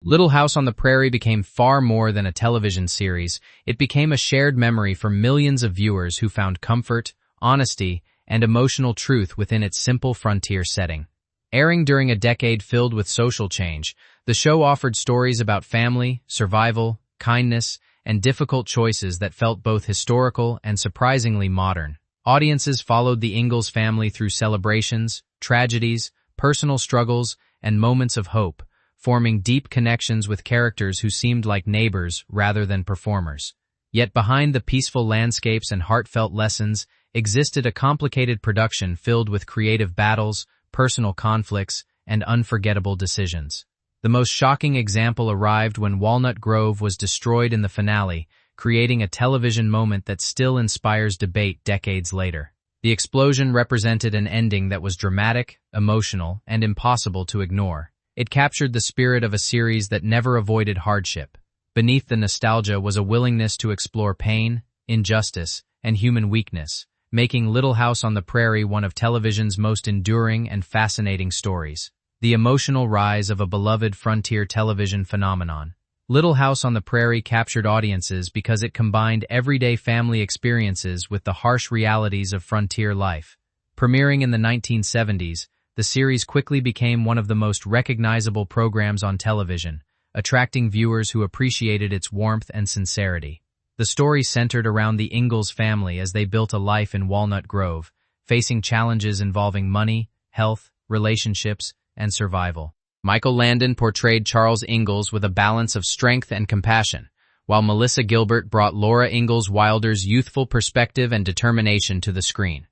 Little House on the Prairie became far more than a television series. It became a shared memory for millions of viewers who found comfort, honesty, and emotional truth within its simple frontier setting. Airing during a decade filled with social change, the show offered stories about family, survival, kindness, and difficult choices that felt both historical and surprisingly modern. Audiences followed the Ingalls family through celebrations, tragedies, personal struggles, and moments of hope, forming deep connections with characters who seemed like neighbors rather than performers. Yet behind the peaceful landscapes and heartfelt lessons existed a complicated production filled with creative battles, personal conflicts, and unforgettable decisions. The most shocking example arrived when Walnut Grove was destroyed in the finale, creating a television moment that still inspires debate decades later. The explosion represented an ending that was dramatic, emotional, and impossible to ignore. It captured the spirit of a series that never avoided hardship. Beneath the nostalgia was a willingness to explore pain, injustice, and human weakness, making Little House on the Prairie one of television's most enduring and fascinating stories. The emotional rise of a beloved frontier television phenomenon. Little House on the Prairie captured audiences because it combined everyday family experiences with the harsh realities of frontier life. Premiering in the 1970s, the series quickly became one of the most recognizable programs on television, attracting viewers who appreciated its warmth and sincerity. The story centered around the Ingalls family as they built a life in Walnut Grove, facing challenges involving money, health, relationships, and survival. Michael Landon portrayed Charles Ingalls with a balance of strength and compassion, while Melissa Gilbert brought Laura Ingalls Wilder's youthful perspective and determination to the screen.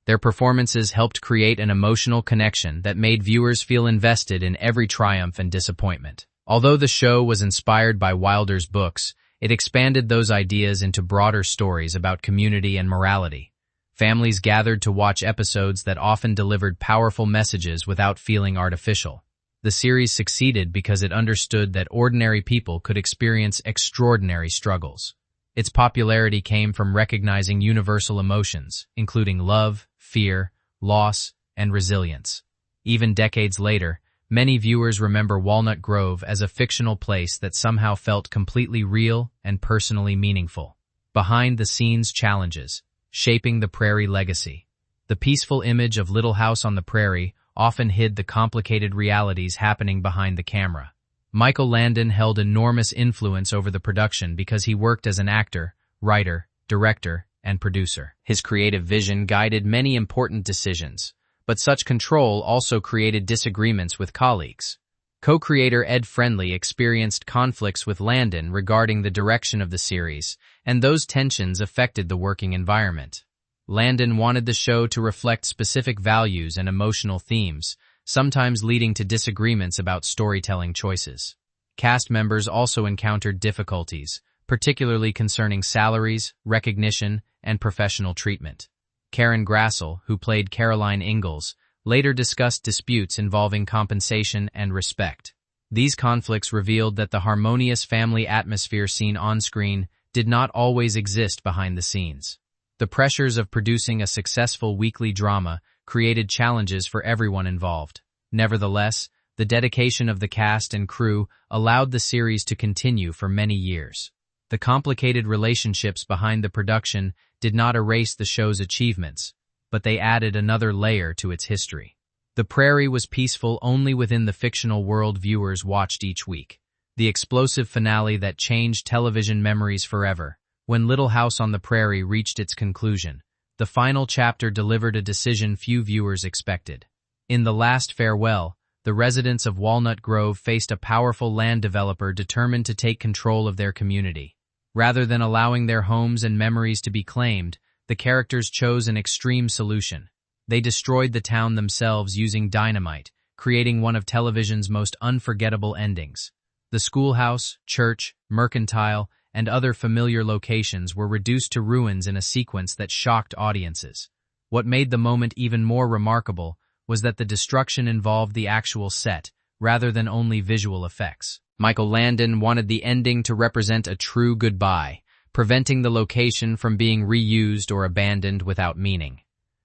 Their performances helped create an emotional connection that made viewers feel invested in every triumph and disappointment. Although the show was inspired by Wilder's books, it expanded those ideas into broader stories about community and morality. Families gathered to watch episodes that often delivered powerful messages without feeling artificial. The series succeeded because it understood that ordinary people could experience extraordinary struggles. Its popularity came from recognizing universal emotions, including love, fear, loss, and resilience. Even decades later, many viewers remember Walnut Grove as a fictional place that somehow felt completely real and personally meaningful. Behind-the-scenes challenges, shaping the Prairie legacy. The peaceful image of Little House on the Prairie often hid the complicated realities happening behind the camera. Michael Landon held enormous influence over the production because he worked as an actor, writer, director, and producer. His creative vision guided many important decisions, but such control also created disagreements with colleagues. Co-creator Ed Friendly experienced conflicts with Landon regarding the direction of the series, and those tensions affected the working environment. Landon wanted the show to reflect specific values and emotional themes, sometimes leading to disagreements about storytelling choices. Cast members also encountered difficulties, particularly concerning salaries, recognition, and professional treatment. Karen Grassel, who played Caroline Ingalls, later discussed disputes involving compensation and respect. These conflicts revealed that the harmonious family atmosphere seen on-screen did not always exist behind the scenes. The pressures of producing a successful weekly drama created challenges for everyone involved. Nevertheless, the dedication of the cast and crew allowed the series to continue for many years. The complicated relationships behind the production did not erase the show's achievements, but they added another layer to its history. The Prairie was peaceful only within the fictional world viewers watched each week. The explosive finale that changed television memories forever. When Little House on the Prairie reached its conclusion, the final chapter delivered a decision few viewers expected. In the last farewell, the residents of Walnut Grove faced a powerful land developer determined to take control of their community. Rather than allowing their homes and memories to be claimed, the characters chose an extreme solution. They destroyed the town themselves using dynamite, creating one of television's most unforgettable endings. The schoolhouse, church, mercantile, and other familiar locations were reduced to ruins in a sequence that shocked audiences. What made the moment even more remarkable was that the destruction involved the actual set, rather than only visual effects. Michael Landon wanted the ending to represent a true goodbye, preventing the location from being reused or abandoned without meaning.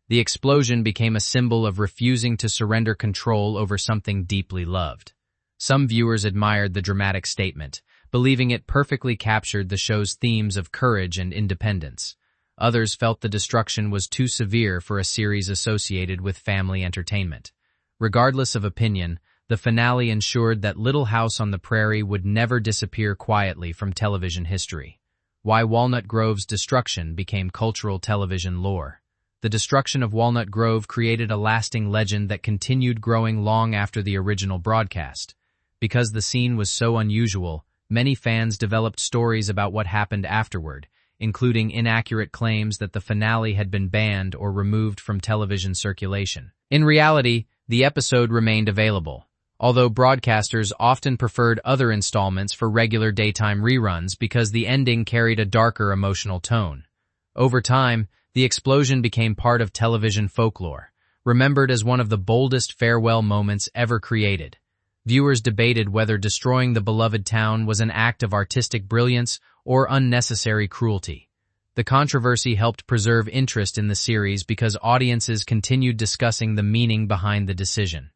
The explosion became a symbol of refusing to surrender control over something deeply loved. Some viewers admired the dramatic statement, believing it perfectly captured the show's themes of courage and independence. Others felt the destruction was too severe for a series associated with family entertainment. Regardless of opinion, the finale ensured that Little House on the Prairie would never disappear quietly from television history. Why Walnut Grove's destruction became cultural television lore. The destruction of Walnut Grove created a lasting legend that continued growing long after the original broadcast. Because the scene was so unusual, many fans developed stories about what happened afterward, including inaccurate claims that the finale had been banned or removed from television circulation. In reality, the episode remained available, although broadcasters often preferred other installments for regular daytime reruns because the ending carried a darker emotional tone. Over time, the explosion became part of television folklore, remembered as one of the boldest farewell moments ever created. Viewers debated whether destroying the beloved town was an act of artistic brilliance or unnecessary cruelty. The controversy helped preserve interest in the series because audiences continued discussing the meaning behind the decision.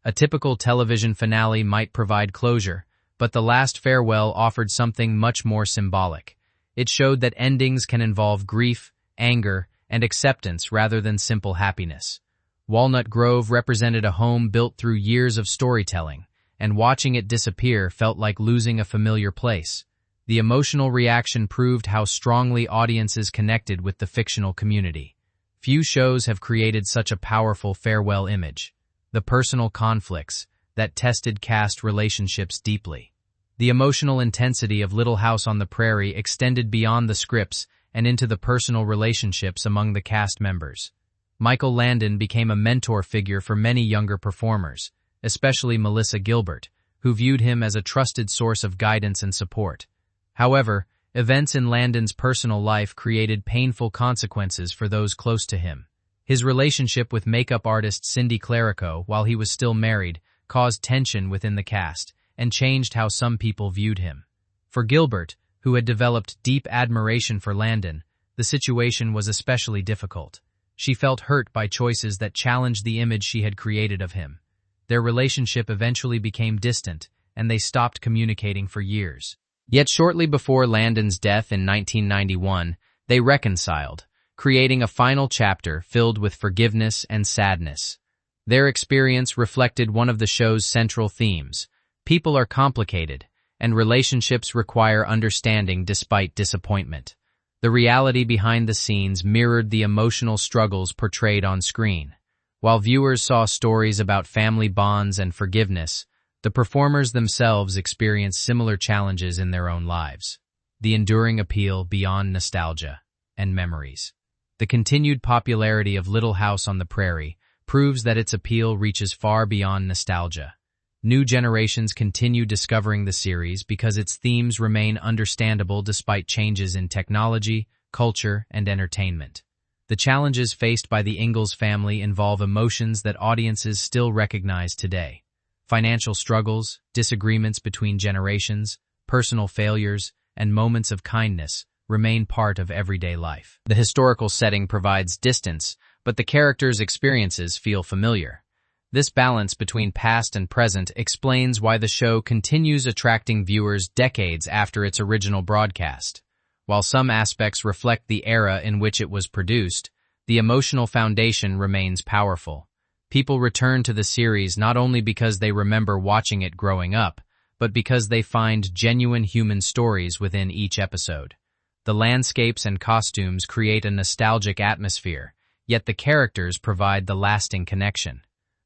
A typical television finale might provide closure, but The Last Farewell offered something much more symbolic. It showed that endings can involve grief, anger, and acceptance rather than simple happiness. Walnut Grove represented a home built through years of storytelling, and watching it disappear felt like losing a familiar place. The emotional reaction proved how strongly audiences connected with the fictional community. Few shows have created such a powerful farewell image. The personal conflicts that tested cast relationships deeply. The emotional intensity of Little House on the Prairie extended beyond the scripts and into the personal relationships among the cast members. Michael Landon became a mentor figure for many younger performers, especially Melissa Gilbert, who viewed him as a trusted source of guidance and support. However, events in Landon's personal life created painful consequences for those close to him. His relationship with makeup artist Cindy Clerico, while he was still married, caused tension within the cast and changed how some people viewed him. For Gilbert, who had developed deep admiration for Landon, the situation was especially difficult. She felt hurt by choices that challenged the image she had created of him. Their relationship eventually became distant, and they stopped communicating for years. Yet shortly before Landon's death in 1991, they reconciled, creating a final chapter filled with forgiveness and sadness. Their experience reflected one of the show's central themes: people are complicated, and relationships require understanding despite disappointment. The reality behind the scenes mirrored the emotional struggles portrayed on screen. While viewers saw stories about family bonds and forgiveness, the performers themselves experienced similar challenges in their own lives. The enduring appeal beyond nostalgia and memories. The continued popularity of Little House on the Prairie proves that its appeal reaches far beyond nostalgia. New generations continue discovering the series because its themes remain understandable despite changes in technology, culture, and entertainment. The challenges faced by the Ingalls family involve emotions that audiences still recognize today. Financial struggles, disagreements between generations, personal failures, and moments of kindness remain part of everyday life. The historical setting provides distance, but the characters' experiences feel familiar. This balance between past and present explains why the show continues attracting viewers decades after its original broadcast. While some aspects reflect the era in which it was produced, the emotional foundation remains powerful. People return to the series not only because they remember watching it growing up, but because they find genuine human stories within each episode. The landscapes and costumes create a nostalgic atmosphere, yet the characters provide the lasting connection.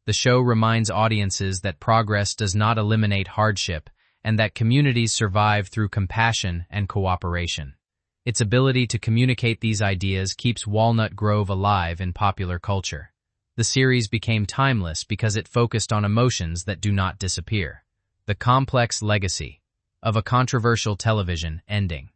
The show reminds audiences that progress does not eliminate hardship, and that communities survive through compassion and cooperation. Its ability to communicate these ideas keeps Walnut Grove alive in popular culture. The series became timeless because it focused on emotions that do not disappear. The complex legacy of a controversial television ending.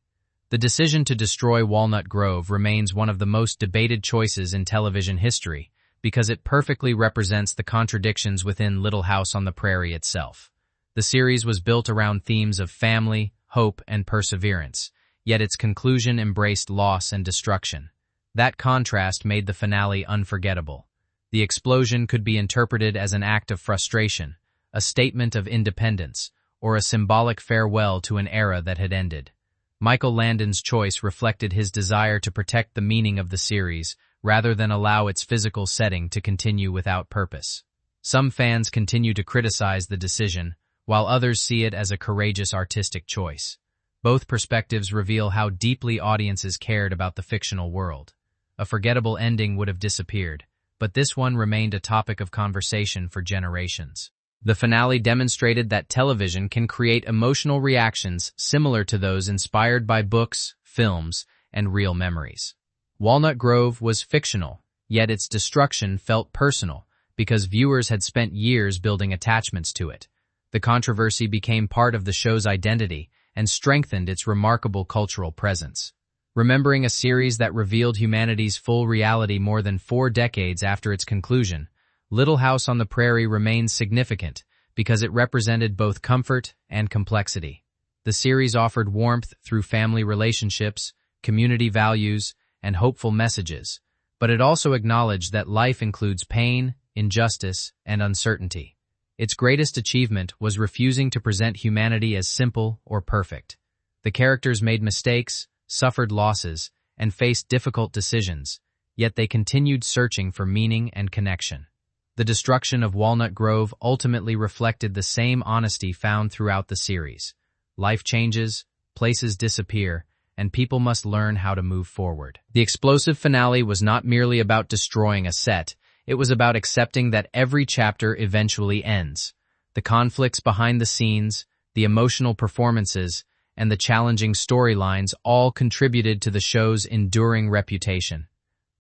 The decision to destroy Walnut Grove remains one of the most debated choices in television history because it perfectly represents the contradictions within Little House on the Prairie itself. The series was built around themes of family, hope, and perseverance, yet its conclusion embraced loss and destruction. That contrast made the finale unforgettable. The explosion could be interpreted as an act of frustration, a statement of independence, or a symbolic farewell to an era that had ended. Michael Landon's choice reflected his desire to protect the meaning of the series rather than allow its physical setting to continue without purpose. Some fans continue to criticize the decision, while others see it as a courageous artistic choice. Both perspectives reveal how deeply audiences cared about the fictional world. A forgettable ending would have disappeared, but this one remained a topic of conversation for generations. The finale demonstrated that television can create emotional reactions similar to those inspired by books, films, and real memories. Walnut Grove was fictional, yet its destruction felt personal because viewers had spent years building attachments to it. The controversy became part of the show's identity and strengthened its remarkable cultural presence. Remembering a series that revealed humanity's full reality more than 4 decades after its conclusion, Little House on the Prairie remains significant because it represented both comfort and complexity. The series offered warmth through family relationships, community values, and hopeful messages, but it also acknowledged that life includes pain, injustice, and uncertainty. Its greatest achievement was refusing to present humanity as simple or perfect. The characters made mistakes, suffered losses, and faced difficult decisions, yet they continued searching for meaning and connection. The destruction of Walnut Grove ultimately reflected the same honesty found throughout the series. Life changes, places disappear, and people must learn how to move forward. The explosive finale was not merely about destroying a set, it was about accepting that every chapter eventually ends. The conflicts behind the scenes, the emotional performances, and the challenging storylines all contributed to the show's enduring reputation.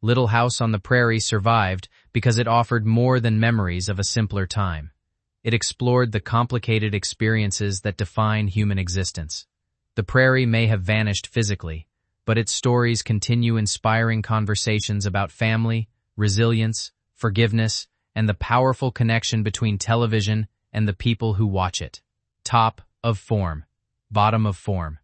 Little House on the Prairie survived because it offered more than memories of a simpler time. It explored the complicated experiences that define human existence. The prairie may have vanished physically, but its stories continue inspiring conversations about family, resilience, forgiveness, and the powerful connection between television and the people who watch it. Top of form. Bottom of form.